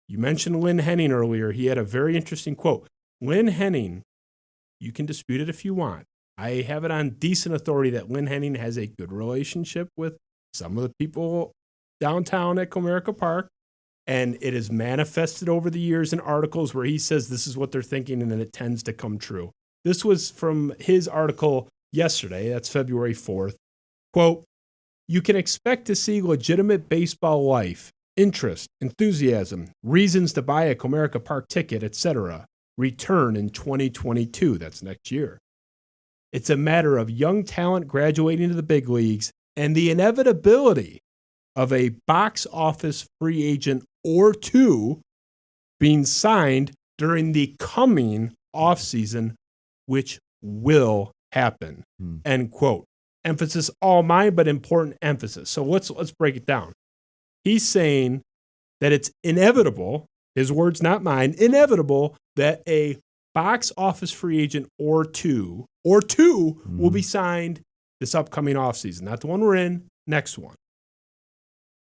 You mentioned Lynn Henning earlier. He had a very interesting quote. Lynn Henning, you can dispute it if you want. I have it on decent authority that Lynn Henning has a good relationship with some of the people downtown at Comerica Park, and it is manifested over the years in articles where he says this is what they're thinking, and then it tends to come true. This was from his article yesterday. That's February 4th. Quote, you can expect to see legitimate baseball life, interest, enthusiasm, reasons to buy a Comerica Park ticket, etc., return in 2022. That's next year. It's a matter of young talent graduating to the big leagues and the inevitability of a box office free agent or two being signed during the coming offseason, which will happen. End quote. Emphasis all mine, but important emphasis. So let's break it down. He's saying that it's inevitable, his words, not mine, inevitable that a box office free agent or two will be signed this upcoming offseason. Not the one we're in, next one.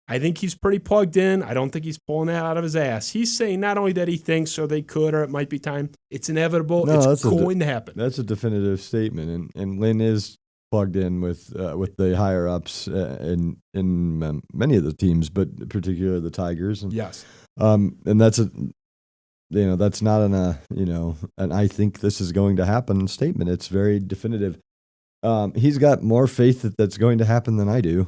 I think he's pretty plugged in. I don't think he's pulling that out of his ass. He's saying not only that he thinks or they could or it might be time, it's inevitable. No, it's going to happen. That's a definitive statement. And Lynn is plugged in with the higher ups in many of the teams, but particularly the Tigers. And, yes. And that's that's not an I think this is going to happen statement. It's very definitive. He's got more faith that that's going to happen than I do.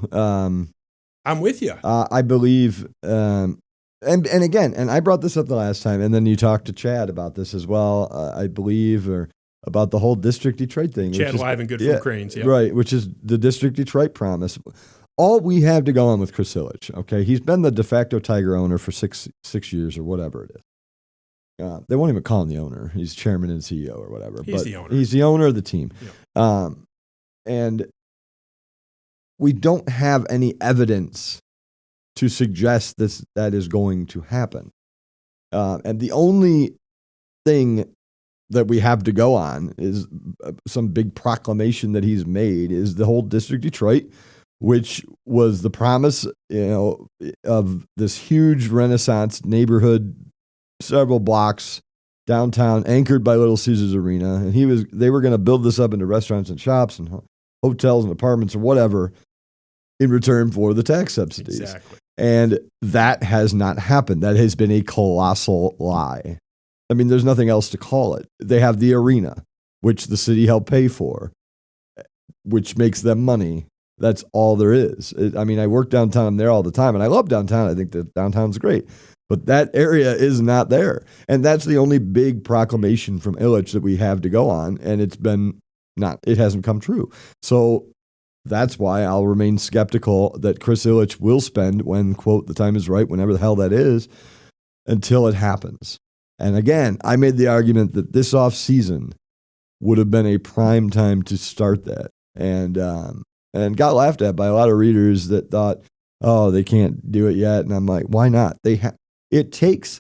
I'm with you. I believe, and again, and I brought this up the last time, and then you talked to Chad about this as well. I believe, or about the whole District Detroit thing. Chad Live and Good from Cranes, yeah. Right, which is the District Detroit promise. All we have to go on with Chris Ilitch, okay? He's been the de facto Tiger owner for six years or whatever it is. They won't even call him the owner. He's chairman and CEO or whatever. He's the owner. He's the owner of the team. Yeah. And we don't have any evidence to suggest that is going to happen. And the only thing that we have to go on is some big proclamation that he's made is the whole District Detroit, which was the promise, of this huge Renaissance neighborhood, several blocks downtown, anchored by Little Caesars Arena. And they were going to build this up into restaurants and shops and hotels and apartments or whatever in return for the tax subsidies. Exactly. And that has not happened. That has been a colossal lie. I mean, there's nothing else to call it. They have the arena, which the city helped pay for, which makes them money. That's all there is. I work downtown. I'm there all the time, and I love downtown. I think that downtown's great. But that area is not there. And that's the only big proclamation from Ilitch that we have to go on, and it hasn't come true. So that's why I'll remain skeptical that Chris Ilitch will spend when, quote, the time is right, whenever the hell that is, until it happens. And again, I made the argument that this offseason would have been a prime time to start that. And got laughed at by a lot of readers that thought, oh, they can't do it yet. And I'm like, why not? It takes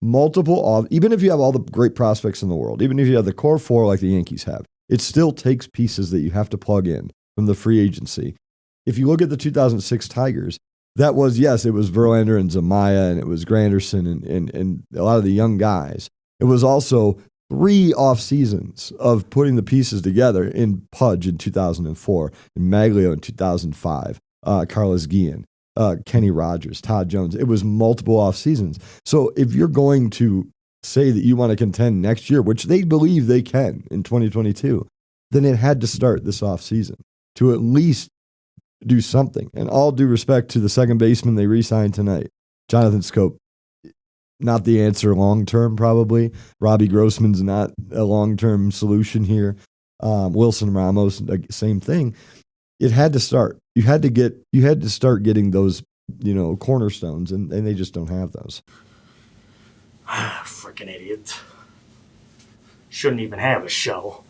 multiple, even if you have all the great prospects in the world, even if you have the core four like the Yankees have, it still takes pieces that you have to plug in from the free agency. If you look at the 2006 Tigers, that was, yes, it was Verlander and Zamaya, and it was Granderson and a lot of the young guys. It was also 3 off seasons of putting the pieces together in Pudge in 2004, in Maglio in 2005, Carlos Guillen, Kenny Rogers, Todd Jones. It was multiple off seasons. So if you're going to say that you want to contend next year, which they believe they can in 2022, then it had to start this off season to at least do something. And all due respect to the second baseman they re-signed tonight, Jonathan Scope, not the answer long-term probably. Robbie Grossman's not a long-term solution here. Wilson Ramos, same thing. It had to start. You had to start getting those, cornerstones, and they just don't have those. Freaking idiot. Shouldn't even have a show.